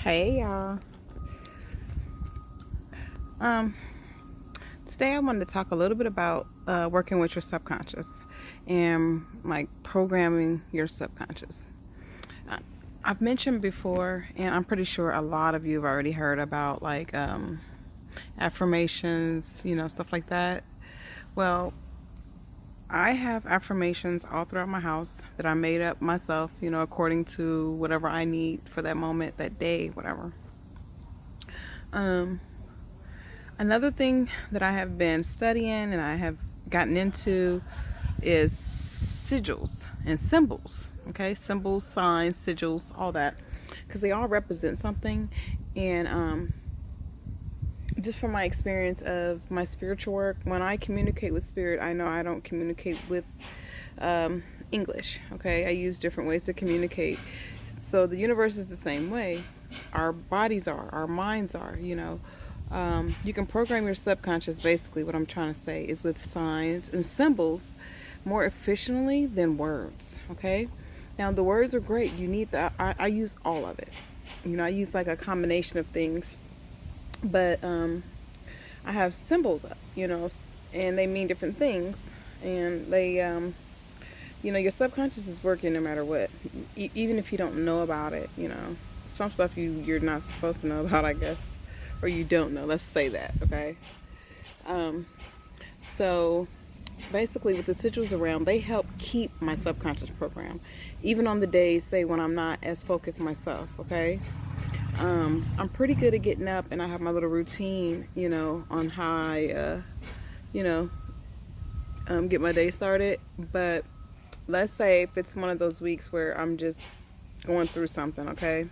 Hey y'all. Um, Today I wanted to talk a little bit about working with your subconscious and like programming your subconscious. Uh, I've mentioned before, and I'm pretty sure a lot of you have already heard about like affirmations, stuff like that. Well, I have affirmations all throughout my house that I made up myself, according to whatever I need for that moment, that day, whatever. Um, Another thing that I have been studying and I have gotten into is sigils and symbols. Okay, symbols, signs, sigils, all that, because they all represent something. And just from my experience of my spiritual work, when I communicate with spirit, I know I don't communicate with English. Okay, I use different ways to communicate. So the universe is the same way. Our bodies are, our minds are. You can program your subconscious, basically, what I'm trying to say is with signs and symbols more efficiently than words. Okay, now the words are great. You need the, I use all of it. I use like a combination of things, but I have symbols up, and they mean different things, and they your subconscious is working no matter what, even if you don't know about it. Some stuff you're not supposed to know about, I guess, or you don't know. Let's say that, okay? Um, so basically, with the sigils around, they help keep my subconscious program, even on the days, say, when I'm not as focused myself, okay? I'm pretty good at getting up, and I have my little routine, on how I, you know, get my day started. But let's say if it's one of those weeks where I'm just going through something, okay?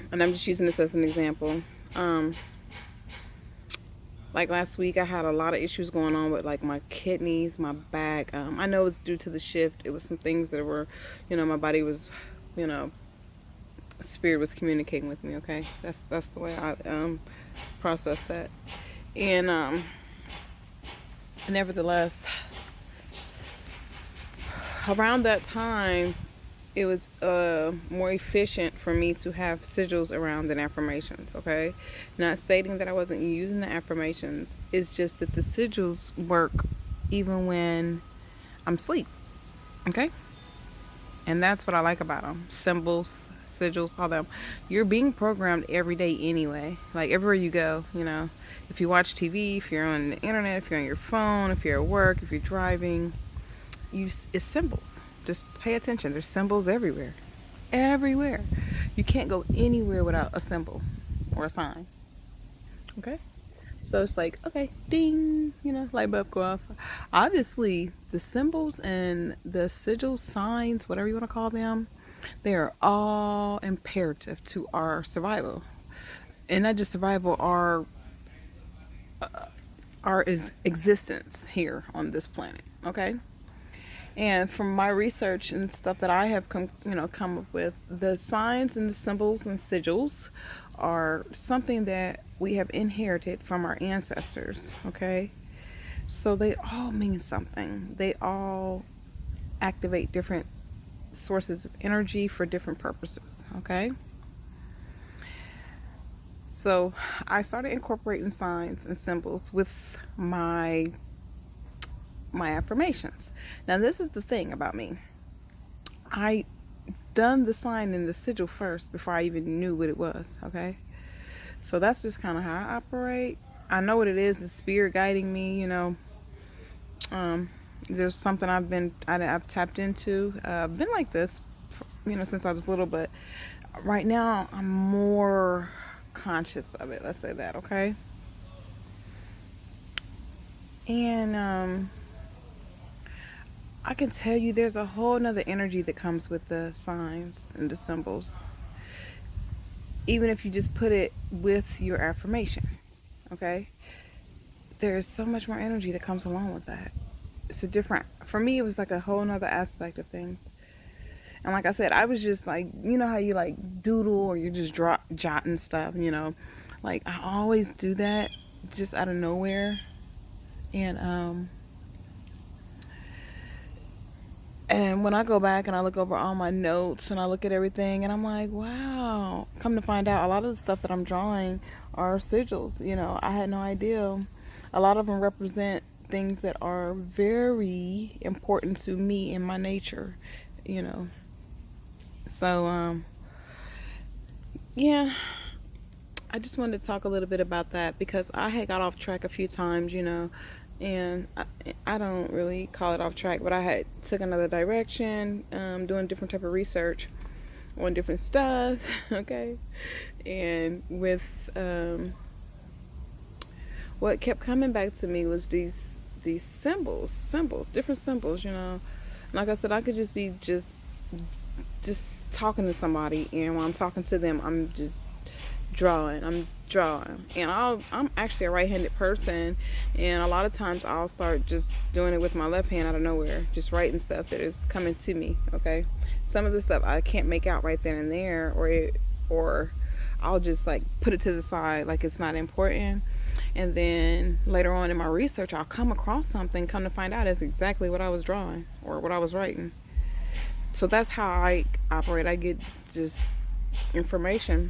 And I'm just using this as an example. Um, like last week, I had a lot of issues going on with like my kidneys, my back. I know it's due to the shift. It was some things that were, my body was, spirit was communicating with me. Okay, that's the way I process that. And nevertheless, around that time, it was more efficient for me to have sigils around than affirmations. Okay, not stating that I wasn't using the affirmations. It's just that the sigils work even when I'm asleep. Okay, and that's what I like about them. Symbols, sigils, all them. You're being programmed every day anyway. Like everywhere you go, If you watch TV, if you're on the internet, if you're on your phone, if you're at work, if you're driving, it's symbols. Just pay attention. There's symbols everywhere. Everywhere. You can't go anywhere without a symbol or a sign. Okay? So it's like, okay, ding, light bulb go off. Obviously, the symbols and the sigils, signs, whatever you want to call them, they are all imperative to our survival. And not just survival, our existence here on this planet. Okay? And from my research and stuff that I have come up with, the signs and the symbols and sigils are something that we have inherited from our ancestors. Okay, so they all mean something. They all activate different sources of energy for different purposes. Okay, so I started incorporating signs and symbols with my affirmations. Now this is the thing about me. I done the sign and the sigil first before I even knew what it was. Okay, so that's just kind of how I operate. I know what it is. The spirit guiding me. Um, there's something I've tapped into. I've been like this, since I was little, but right now I'm more conscious of it. Let's say that. Okay, and I can tell you there's a whole nother energy that comes with the signs and the symbols. Even if you just put it with your affirmation, okay? There's so much more energy that comes along with that. It's a different, for me, it was like a whole nother aspect of things. And like I said, I was just like, how you like doodle or you just jotting stuff, Like I always do that just out of nowhere. And And when I go back and I look over all my notes and I look at everything and I'm like, wow, come to find out, a lot of the stuff that I'm drawing are sigils. You know, I had no idea. A lot of them represent things that are very important to me in my nature, you know. So, yeah, I just wanted to talk a little bit about that because I had got off track a few times, you know, and I don't really call it off track, but I had took another direction, doing different type of research on different stuff, okay, and with what kept coming back to me was these symbols, different symbols, you know. Like I said, I could just be just talking to somebody, and while I'm talking to them, I'm just drawing. And I'm actually a right-handed person, and a lot of times I'll start just doing it with my left hand out of nowhere, just writing stuff that is coming to me. Okay, some of the stuff I can't make out right then and there, or I'll just like put it to the side like it's not important. And then later on in my research, I'll come across something, come to find out it's exactly what I was drawing or what I was writing. So that's how I operate. I get just information,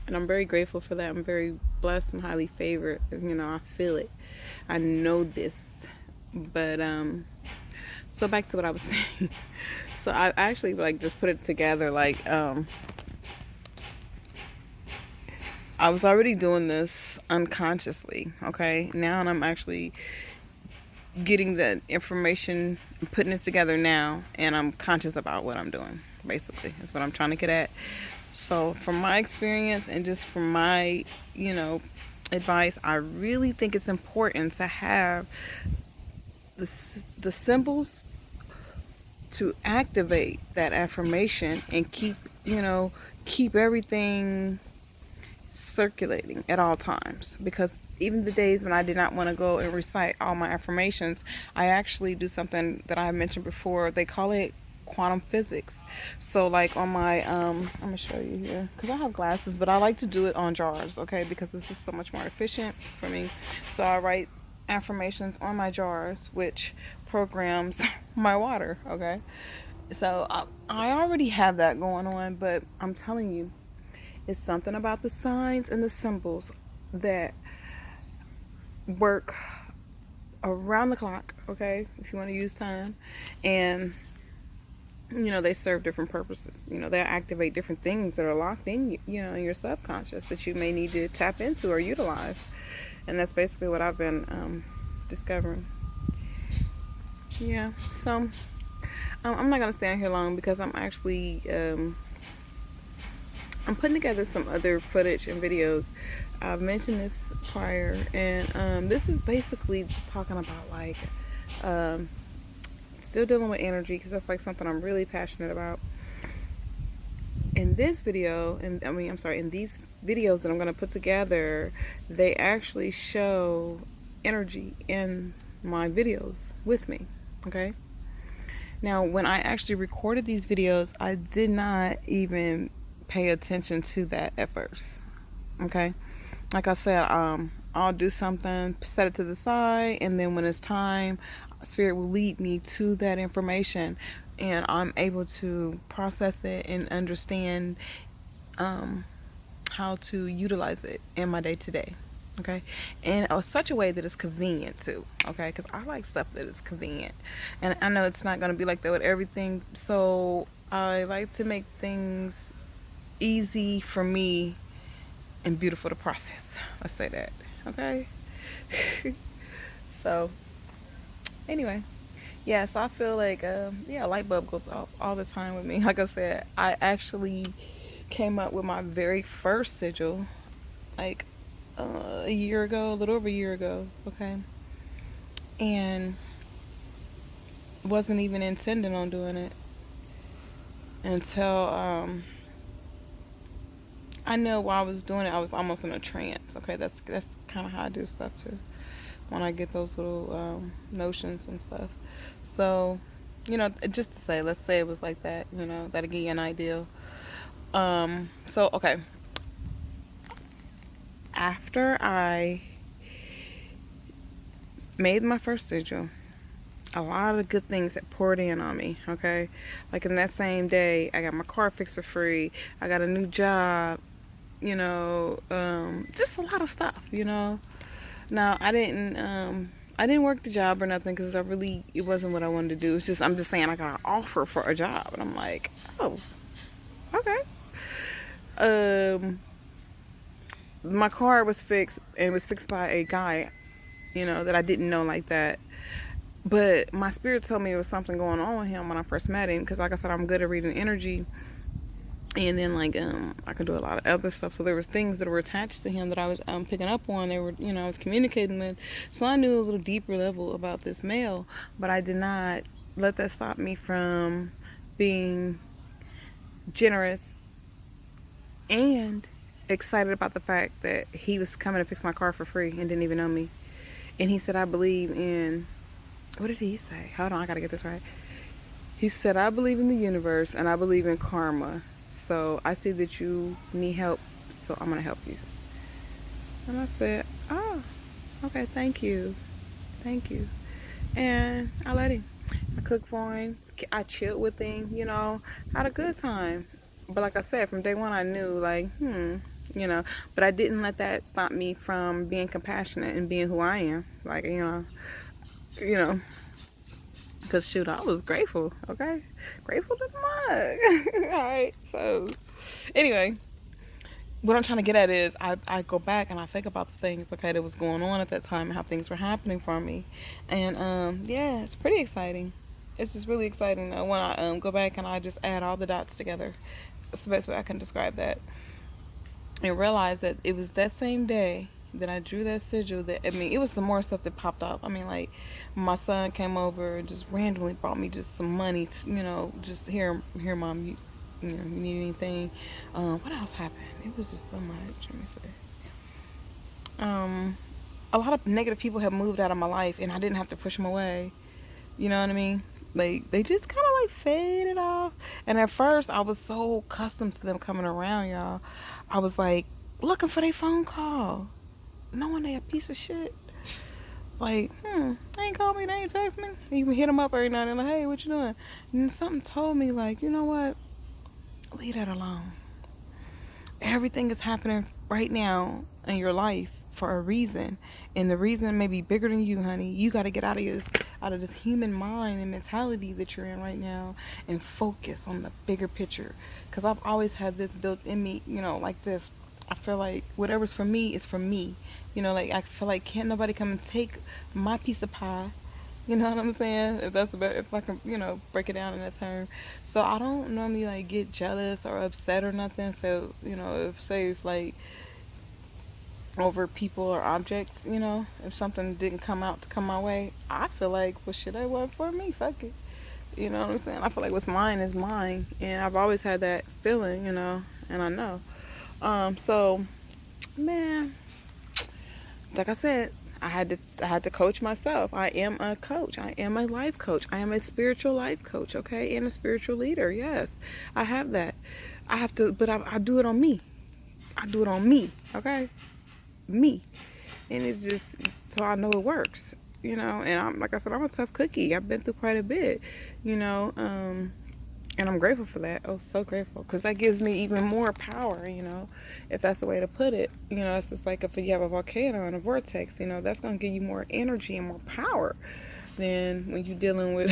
and I'm very grateful for that. I'm very blessed and highly favored. You know, I feel it. I know this. But so back to what I was saying. So I actually like just put it together like I was already doing this unconsciously, okay? Now I'm actually getting the information, putting it together now, and I'm conscious about what I'm doing, basically. That's what I'm trying to get at. So from my experience and just from my, you know, advice, I really think it's important to have the symbols to activate that affirmation and keep everything circulating at all times. Because even the days when I did not want to go and recite all my affirmations, I actually do something that I mentioned before. They call it quantum physics. So like on my I'm gonna show you here because I have glasses, but I like to do it on jars, okay, because this is so much more efficient for me. So I write affirmations on my jars, which programs my water, okay. So I already have that going on, but I'm telling you, it's something about the signs and the symbols that work around the clock, okay, if you want to use time. And, you know, they serve different purposes. You know, they activate different things that are locked in, you know, in your subconscious that you may need to tap into or utilize. And that's basically what I've been discovering. Yeah, so I'm not going to stay on here long because I'm actually... I'm putting together some other footage and videos. I've mentioned this prior, and this is basically just talking about like still dealing with energy because that's like something I'm really passionate about. In this video, and in these videos that I'm going to put together, they actually show energy in my videos with me, okay? Now, when I actually recorded these videos, I did not even pay attention to that at first, okay? Like I said, I'll do something, set it to the side, and then when it's time, Spirit will lead me to that information, and I'm able to process it and understand how to utilize it in my day-to-day, okay? And such a way that it's convenient too, okay? Because I like stuff that is convenient, and I know it's not going to be like that with everything, so I like to make things easy for me and beautiful to process. Let's say that, okay? So anyway, yeah, so I feel like a light bulb goes off all the time with me. Like I said, I actually came up with my very first sigil like a year ago, a little over a year ago, okay, and wasn't even intending on doing it until I know while I was doing it, I was almost in a trance. Okay, that's kind of how I do stuff too, when I get those little notions and stuff. So, you know, just to say, let's say it was like that. You know, that'll give you an idea. So okay, after I made my first sigil, a lot of good things that poured in on me, okay? Like in that same day, I got my car fixed for free. I got a new job, just a lot of stuff, Now, I didn't work the job or nothing because it wasn't what I wanted to do. I'm just saying I got an offer for a job. And I'm like, oh, okay. My car was fixed, and it was fixed by a guy, that I didn't know like that. But my spirit told me it was something going on with him when I first met him. Because like I said, I'm good at reading energy. And then I could do a lot of other stuff. So there was things that were attached to him that I was picking up on. They were, I was communicating with. So I knew a little deeper level about this male, but I did not let that stop me from being generous and excited about the fact that he was coming to fix my car for free and didn't even know me. And he said, I believe in, what did he say? Hold on, I gotta get this right. He said, I believe in the universe and I believe in karma. So I see that you need help, so I'm gonna help you. And I said, oh, okay, thank you. And I let him. I cooked for him. I chilled with him, had a good time. But like I said, from day one, I knew, but I didn't let that stop me from being compassionate and being who I am. Because shoot, I was grateful, okay? Grateful to the mug. All right, so anyway, what I'm trying to get at is I go back and I think about the things, okay, that was going on at that time and how things were happening for me. And, yeah, it's pretty exciting. It's just really exciting when I go back and I just add all the dots together. That's the best way I can describe that. And realize that it was that same day that I drew that sigil it was some more stuff that popped up. My son came over and just randomly brought me just some money, just here, Mom, you need anything? What else happened? It was just so much. Let me see. A lot of negative people have moved out of my life, and I didn't have to push them away. You know what I mean? They just kind of faded off. And at first, I was so accustomed to them coming around, y'all. I was looking for their phone call, knowing they a piece of shit. They ain't called me, they ain't text me. I even hit them up every night and hey, what you doing? And something told me you know what? Leave that alone. Everything is happening right now in your life for a reason. And the reason may be bigger than you, honey. You got to get out of this human mind and mentality that you're in right now and focus on the bigger picture. Because I've always had this built in me, like this. I feel like whatever's for me is for me. I feel like can't nobody come and take my piece of pie. You know what I'm saying? If I can, break it down in that term. So I don't normally get jealous or upset or nothing. So, over people or objects, if something didn't come my way, I feel like, well, shit, that wasn't for me. Fuck it. You know what I'm saying? I feel like what's mine is mine. And I've always had that feeling, and I know. So, man, like I said, I had to coach myself. I am a coach. I am a life coach. I am a spiritual life coach, okay? And a spiritual leader. Yes, I have that. I have to, but I do it on me. I do it on me, okay? Me. And it's just, so I know it works, and I'm, like I said, I'm a tough cookie. I've been through quite a bit, and I'm grateful for that. Oh, so grateful. Because that gives me even more power, if that's the way to put it. It's just like if you have a volcano and a vortex, that's going to give you more energy and more power than when you're dealing with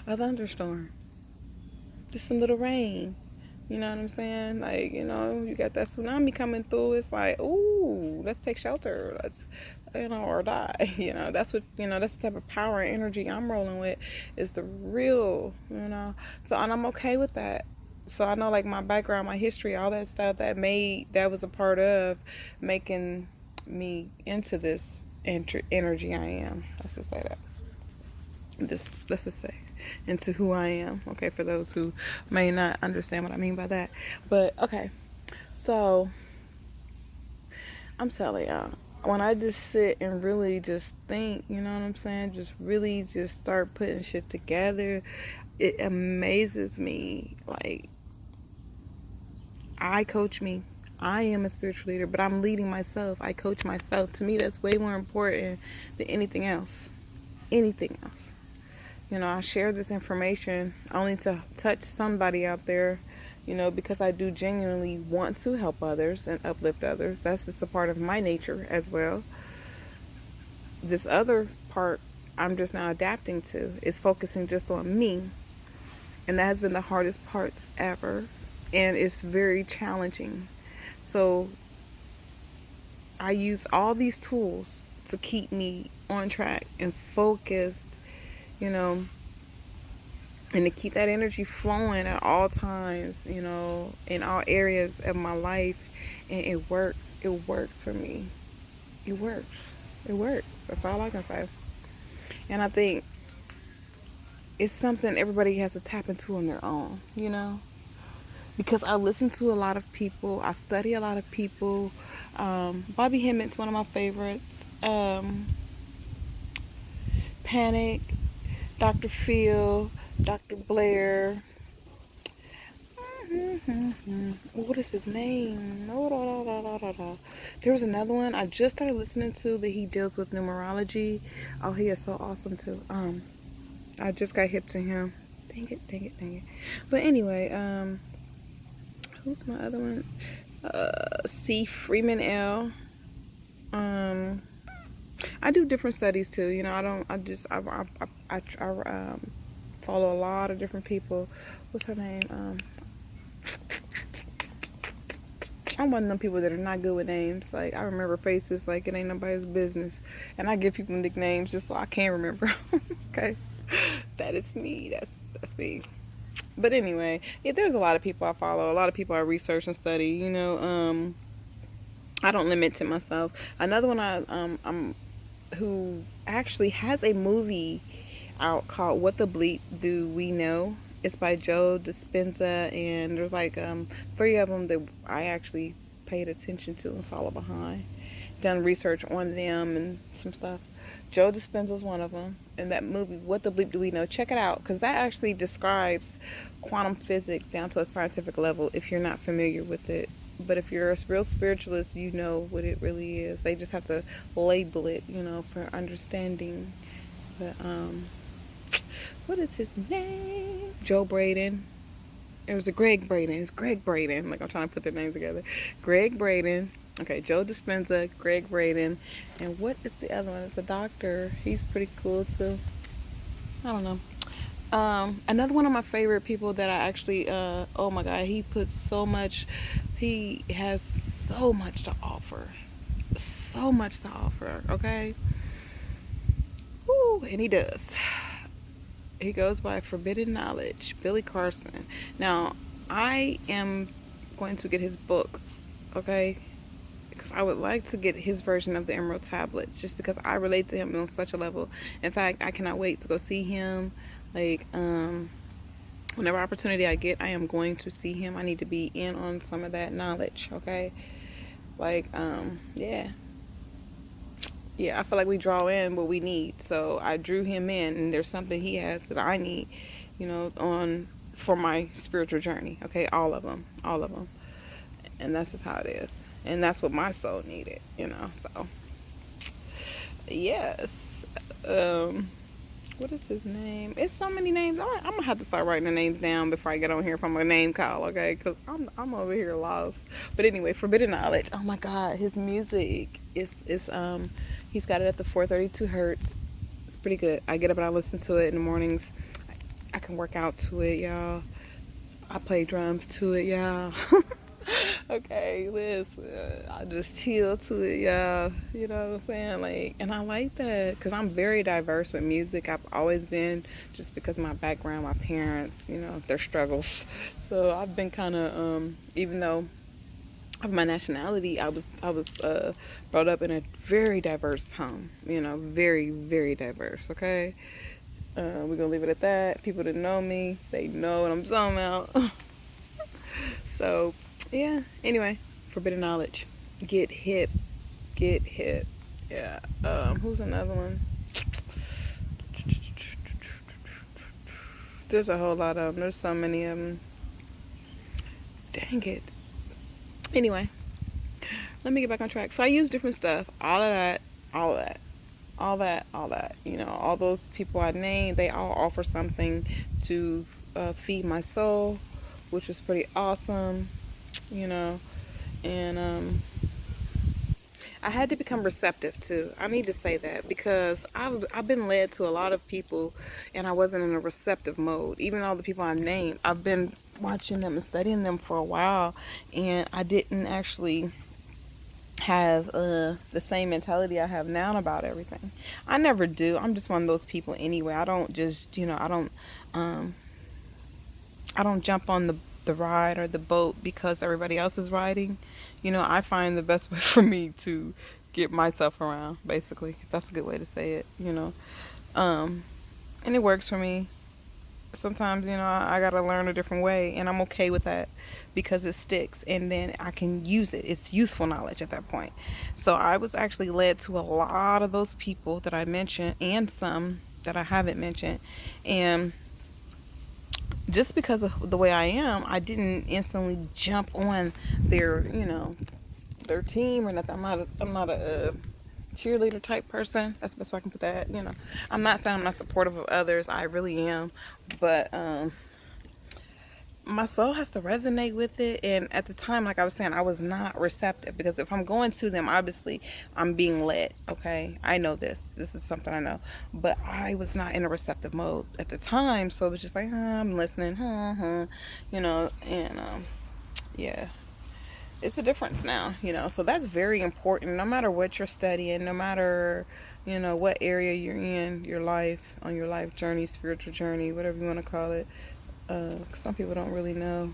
a thunderstorm. Just a little rain. You know what I'm saying? You got that tsunami coming through. It's ooh, let's take shelter. Let's, or die. That's what, that's the type of power and energy I'm rolling with is the real, So, and I'm okay with that. So I know my background, my history, all that stuff that was a part of making me into this energy I am. Let's just say that. Let's just say into who I am. Okay, for those who may not understand what I mean by that. But okay, so I'm telling y'all, when I just sit and really just think, you know what I'm saying, just really just start putting shit together, it amazes me. I coach me. I am a spiritual leader, but I'm leading myself. I coach myself. To me, that's way more important than anything else. Anything else. You know, I share this information only to touch somebody out there, you know, because I do genuinely want to help others and uplift others. That's just a part of my nature as well. This other part I'm just now adapting to is focusing just on me. And that has been the hardest part ever. And it's very challenging. So I use all these tools to keep me on track and focused, you know, and to keep that energy flowing at all times, you know, in all areas of my life. And it works. It works for me. It works. It works. That's all I can say. And I think it's something everybody has to tap into on their own, you know, because I listen to a lot of people. I study a lot of people. Bobby Hemmitt's one of my favorites. Panic, Dr. Phil, Dr. Blair. What is his name? There was another one I just started listening to that he deals with numerology. Oh, he is so awesome too. I just got hip to him. Dang it. But anyway, who's my other one? C. Freeman L. I do different studies too. You know, I follow a lot of different people. What's her name? I'm one of them people that are not good with names. Like, I remember faces like it ain't nobody's business. And I give people nicknames just so I can remember. Okay? That is me. That's me. But anyway, yeah, there's a lot of people I follow. A lot of people I research and study. You know, I don't limit to myself. Another one I'm who actually has a movie out called What the Bleep Do We Know? It's by Joe Dispenza, and there's like 3 of them that I actually paid attention to and follow behind. Done research on them and some stuff. Joe Dispenza's one of them. And that movie, What the Bleep Do We Know? Check it out, because that actually describes quantum physics down to a scientific level if you're not familiar with it. But if you're a real spiritualist, you know what it really is. They just have to label it, you know, for understanding. But what is his name? Joe Braden. It was a Greg Braden. It's Greg Braden. Like, I'm trying to put their names together. Greg Braden. Okay, Joe Dispenza, Greg Braden. And what is the other one? It's a doctor. He's pretty cool too. I don't know. Another one of my favorite people that I actually, oh my God, he has so much to offer. So much to offer, okay? Woo, and he does. He goes by Forbidden Knowledge, Billy Carson. Now, I am going to get his book, okay? Because I would like to get his version of the Emerald Tablets, just because I relate to him on such a level. In fact, I cannot wait to go see him. Like, whenever opportunity I get, I am going to see him. I need to be in on some of that knowledge, okay? Like, yeah, I feel like we draw in what we need. So I drew him in, and there's something he has that I need, you know, for my spiritual journey, okay? All of them. And that's just how it is. And that's what my soul needed, you know, so, yes. What is his name? It's so many names. I'm gonna have to start writing the names down before I get on here from a name call, okay? Because I'm over here lost. But anyway, Forbidden Knowledge. Oh my God, his music is he's got it at the 432 hertz. It's pretty good. I get up and I listen to it in the mornings. I can work out to it, y'all. I play drums to it, y'all. Okay, listen, I just chill to it, y'all. You know what I'm saying? Like, and I like that because I'm very diverse with music. I've always been, just because of my background, my parents, you know, their struggles. So I've been kind of, even though of my nationality, I was brought up in a very diverse home. You know, very, very diverse. Okay, we're gonna leave it at that. People that know me, they know what I'm talking about. So. Yeah, anyway, Forbidden Knowledge. Get hip. Yeah. Who's another one? There's a whole lot of them. There's so many of them. Dang it. Anyway, let me get back on track. So I use different stuff. All of that. all that. You know, all those people I named, they all offer something to feed my soul, which is pretty awesome. You know, and I had to become receptive too. I need to say that because I've been led to a lot of people, and I wasn't in a receptive mode. Even all the people I named, I've been watching them and studying them for a while, and I didn't actually have the same mentality I have now about everything. I never do. I'm just one of those people anyway. I don't just, um I don't jump on the ride or the boat because everybody else is riding. You know, I find the best way for me to get myself around, basically. That's a good way to say it, you know. Um and it works for me. Sometimes, I gotta learn a different way, and I'm okay with that because it sticks, and then I can use it. It's useful knowledge at that point. So I was actually led to a lot of those people that I mentioned, and some that I haven't mentioned, and just because of the way I am, I didn't instantly jump on their, their team or nothing. I'm not a cheerleader type person. That's the best way I can put that. I'm not saying I'm not supportive of others. I really am, but my soul has to resonate with it. And at the time, like I was saying, I was not receptive, because if I'm going to them, obviously I'm being led. Okay, I know this is something I know, but I was not in a receptive mode at the time, so it was just like, I'm listening, and yeah, it's a difference now, so that's very important. No matter what you're studying, no matter what area you're in your life, on your life journey, spiritual journey, whatever you want to call it. Some people don't really know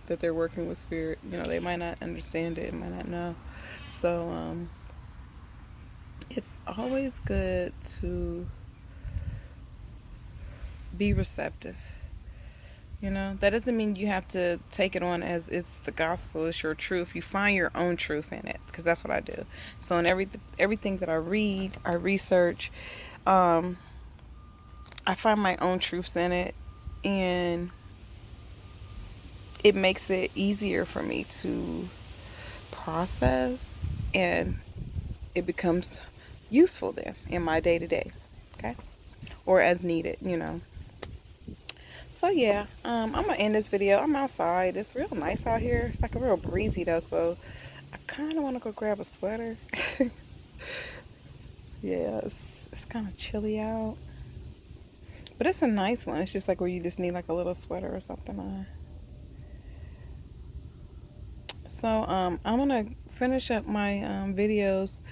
that they're working with spirit. They might not understand it, might not know. So it's always good to be receptive. That doesn't mean you have to take it on as it's the gospel, it's your truth. You find your own truth in it, because that's what I do. So in everything that I read, I research, I find my own truths in it, and it makes it easier for me to process, and it becomes useful then in my day to day, okay, or as needed. So yeah, I'm gonna end this video. I'm outside. It's real nice out here. It's like a real breezy though, so I kind of want to go grab a sweater. Yeah, it's kind of chilly out, but it's a nice one. It's just like where you just need like a little sweater or something on. So I'm gonna finish up my videos,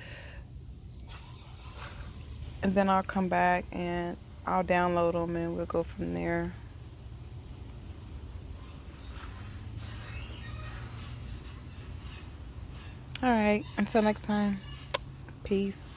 and then I'll come back and I'll download them, and we'll go from there. All right, until next time. Peace.